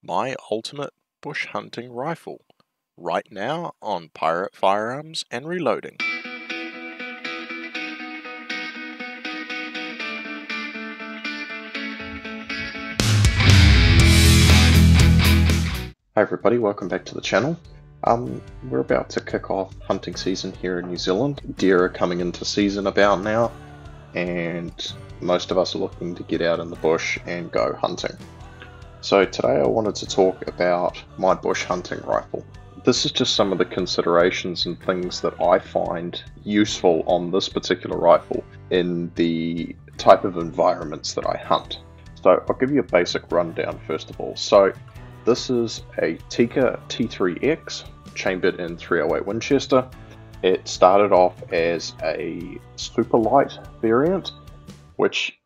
My ultimate bush hunting rifle, right now on Pirate Firearms and Reloading. Hi everybody, welcome back to the channel. We're about to kick off hunting season here in New Zealand. Deer are coming into season about now, and most of us are looking to get out in the bush and go hunting. So today I wanted to talk about my bush hunting rifle. This is just some of the considerations and things that I find useful on this particular rifle in the type of environments that I hunt. So I'll give you a basic rundown first of all. So this is a Tikka T3x chambered in .308 Winchester. It started off as a super light variant, which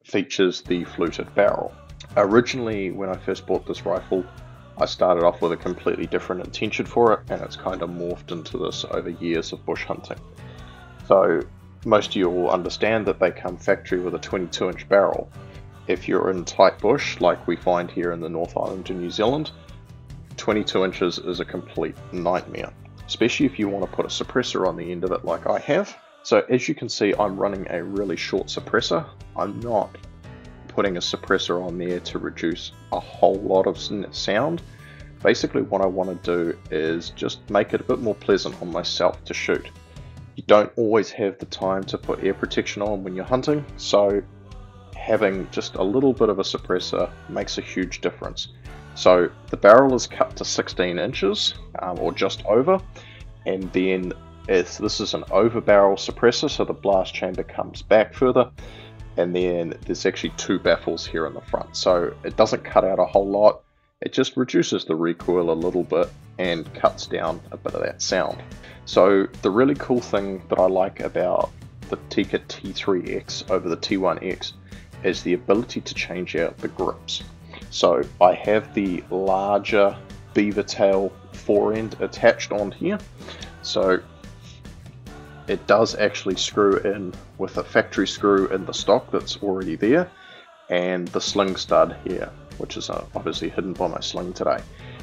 features the fluted barrel. Originally, when I first bought this rifle, I started off with a completely different intention for it, and it's kind of morphed into this over years of bush hunting. So most of you will understand that they come factory with a 22-inch barrel. If you're in tight bush, like we find here in the North Island in New Zealand, 22 inches is a complete nightmare, especially if you want to put a suppressor on the end of it like I have. So as you can see, I'm running a really short suppressor. I'm not putting a suppressor on there to reduce a whole lot of sound. Basically what I want to do is just make it a bit more pleasant on myself to shoot. You don't always have the time to put air protection on when you're hunting, so having just a little bit of a suppressor makes a huge difference. So the barrel is cut to 16 inches or just over, and then this is an over barrel suppressor, so the blast chamber comes back further, and then there's actually two baffles here in the front, so it doesn't cut out a whole lot. It just reduces the recoil a little bit and cuts down a bit of that sound. So the really cool thing that I like about the Tikka T3x over the T1x is the ability to change out the grips. So I have the larger beaver tail forend attached on here, so it does actually screw in with a factory screw in the stock that's already there, and the sling stud here, which is obviously hidden by my sling today.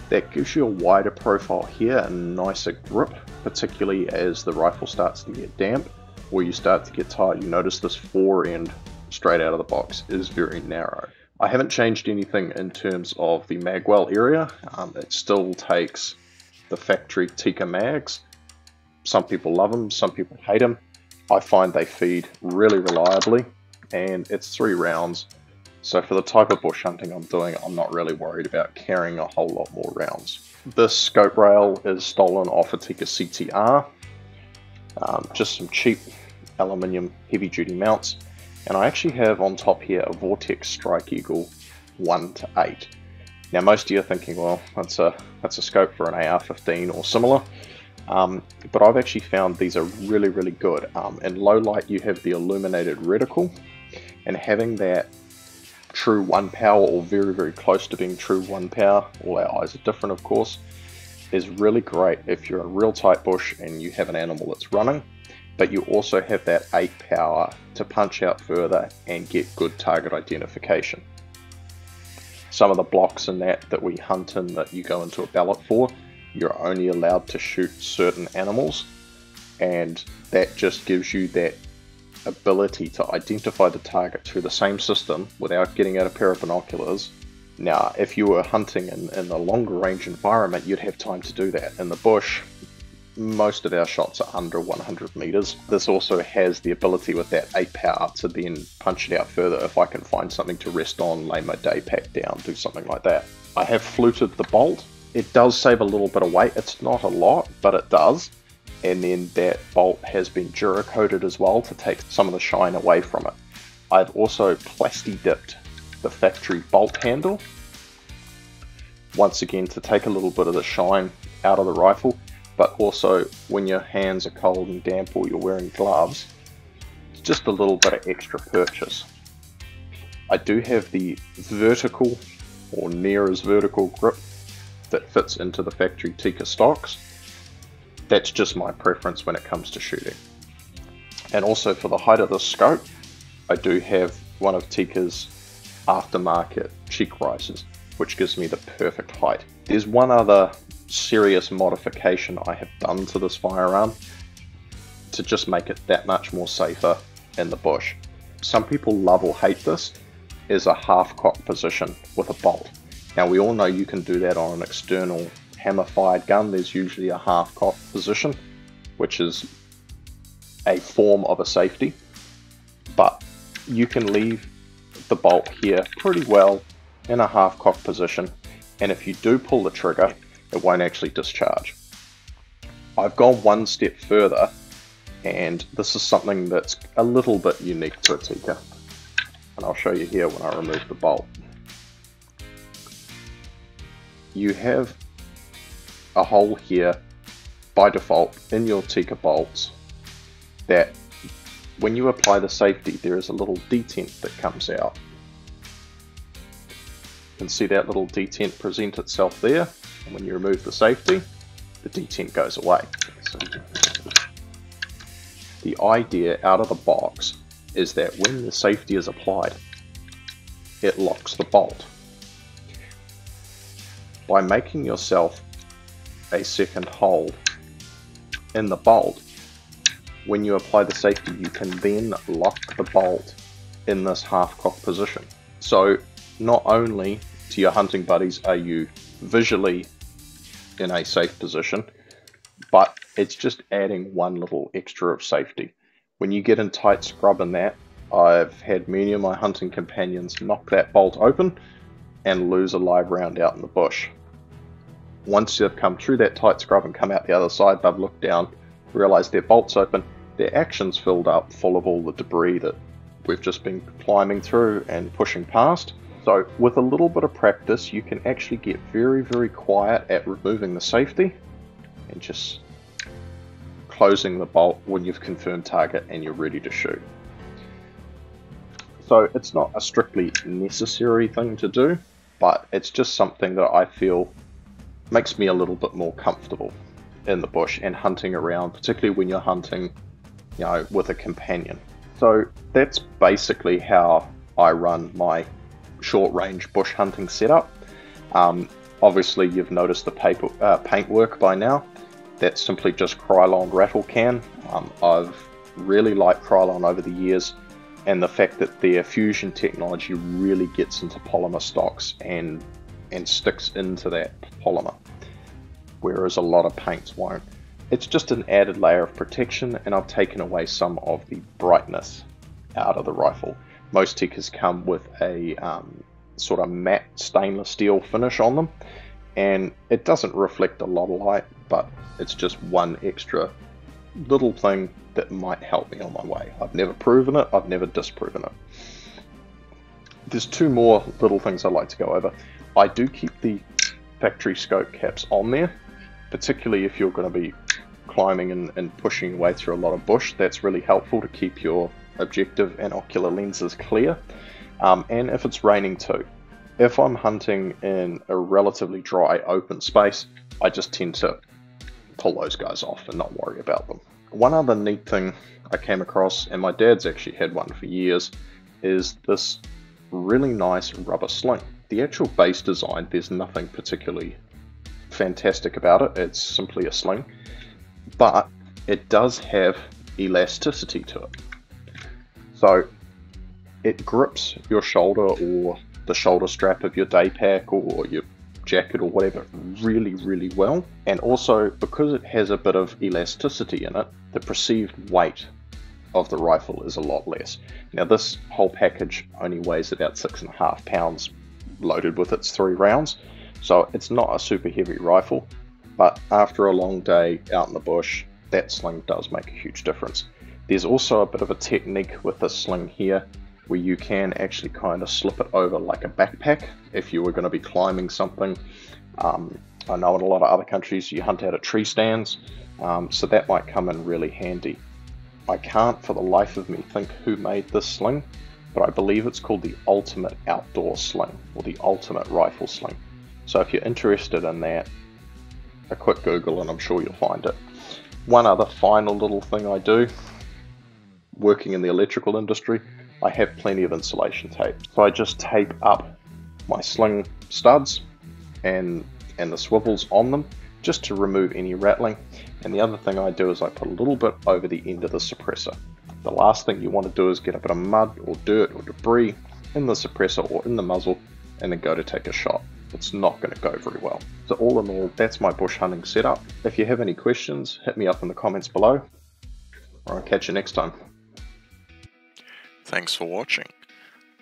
That gives you a wider profile here and nicer grip, particularly as the rifle starts to get damp or you start to get tired. You notice this forend straight out of the box is very narrow. I haven't changed anything in terms of the magwell area. It still takes the factory Tikka mags. Some people love them, some people hate them. I find they feed really reliably, and it's 3 rounds. So for the type of bush hunting I'm doing, I'm not really worried about carrying a whole lot more rounds. This scope rail is stolen off a Tikka CTR. Just some cheap aluminium heavy duty mounts. And I actually have on top here a Vortex Strike Eagle 1-8. Now most of you are thinking, well, that's a scope for an AR-15 or similar. But I've actually found these are really, really good. In low light you have the illuminated reticle, and having that true 1 power or very, very close to being true 1 power, all our eyes are different of course, is really great if you're in a real tight bush and you have an animal that's running, but you also have that 8 power to punch out further and get good target identification. Some of the blocks in that we hunt in that you go into a ballot for, you're only allowed to shoot certain animals, and that just gives you that ability to identify the target through the same system without getting out a pair of binoculars. Now if you were hunting in a longer range environment, you'd have time to do that. In the bush, most of our shots are under 100 meters. This also has the ability with that 8 power to then punch it out further if I can find something to rest on, lay my day pack down, do something like that. I have fluted the bolt. It does save a little bit of weight. It's not a lot, but it does. And then that bolt has been Duracoated as well to take some of the shine away from it. I've also plasti dipped the factory bolt handle, once again to take a little bit of the shine out of the rifle, but also when your hands are cold and damp or you're wearing gloves, it's just a little bit of extra purchase. I do have the vertical or near as vertical grip that fits into the factory Tikka stocks. That's just my preference when it comes to shooting. And also for the height of the scope, I do have one of Tikka's aftermarket cheek risers, which gives me the perfect height. There's one other serious modification I have done to this firearm to just make it that much more safer in the bush. Some people love or hate this, is a half cock position with a bolt. Now we all know you can do that on an external hammer fired gun. There's usually a half cock position, which is a form of a safety, but you can leave the bolt here pretty well in a half cock position, and if you do pull the trigger, it won't actually discharge. I've gone one step further, and this is something that's a little bit unique to a Tikka, and I'll show you here when I remove the bolt. You have a hole here by default in your Tikka bolts that when you apply the safety, there is a little detent that comes out. You can see that little detent present itself there, and when you remove the safety, the detent goes away. So the idea out of the box is that when the safety is applied, it locks the bolt. By making yourself a second hole in the bolt, when you apply the safety, you can then lock the bolt in this half cock position. So not only to your hunting buddies are you visually in a safe position, but it's just adding one little extra of safety. When you get in tight scrub in that, I've had many of my hunting companions knock that bolt open and lose a live round out in the bush. Once they've come through that tight scrub and come out the other side, they've looked down, realized their bolt's open, their action's filled up full of all the debris that we've just been climbing through and pushing past. So with a little bit of practice, you can actually get very, very quiet at removing the safety and just closing the bolt when you've confirmed target and you're ready to shoot. So it's not a strictly necessary thing to do, but it's just something that I feel makes me a little bit more comfortable in the bush and hunting around, particularly when you're hunting, you know, with a companion. So that's basically how I run my short range bush hunting setup. Obviously you've noticed the paintwork by now. That's simply just Krylon rattle can. I've really liked Krylon over the years, and the fact that their fusion technology really gets into polymer stocks and sticks into that polymer, whereas a lot of paints won't. It's just an added layer of protection, and I've taken away some of the brightness out of the rifle. Most Tikkas come with a sort of matte stainless steel finish on them, and it doesn't reflect a lot of light, but it's just one extra little thing that might help me on my way. I've never proven it, I've never disproven it. There's two more little things I'd like to go over. I do keep the factory scope caps on there, particularly if you're going to be climbing and pushing your way through a lot of bush. That's really helpful to keep your objective and ocular lenses clear, and if it's raining too. If I'm hunting in a relatively dry open space, I just tend to pull those guys off and not worry about them. One other neat thing I came across, and my dad's actually had one for years, is this really nice rubber sling. The actual base design, there's nothing particularly fantastic about it. It's simply a sling, but it does have elasticity to it. So it grips your shoulder or the shoulder strap of your day pack or your jacket or whatever really, really well. And also, because it has a bit of elasticity in it, the perceived weight of the rifle is a lot less. Now this whole package only weighs about 6.5 pounds loaded with its 3 rounds, so it's not a super heavy rifle, but after a long day out in the bush, that sling does make a huge difference. There's also a bit of a technique with this sling here where you can actually kind of slip it over like a backpack if you were going to be climbing something. I know in a lot of other countries you hunt out of tree stands, so that might come in really handy. I can't for the life of me think who made this sling, but I believe it's called the Ultimate Outdoor Sling, or the Ultimate Rifle Sling. So if you're interested in that, a quick Google and I'm sure you'll find it. One other final little thing I do, working in the electrical industry, I have plenty of insulation tape. So I just tape up my sling studs and the swivels on them, just to remove any rattling. And the other thing I do is I put a little bit over the end of the suppressor. The last thing you want to do is get a bit of mud or dirt or debris in the suppressor or in the muzzle and then go to take a shot. It's not going to go very well. So all in all, that's my bush hunting setup. If you have any questions, hit me up in the comments below, or I'll catch you next time. Thanks for watching.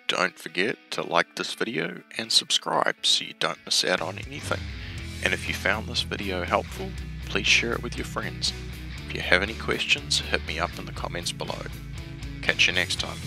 Don't forget to like this video and subscribe so you don't miss out on anything. And if you found this video helpful, please share it with your friends. If you have any questions, hit me up in the comments below. Catch you next time.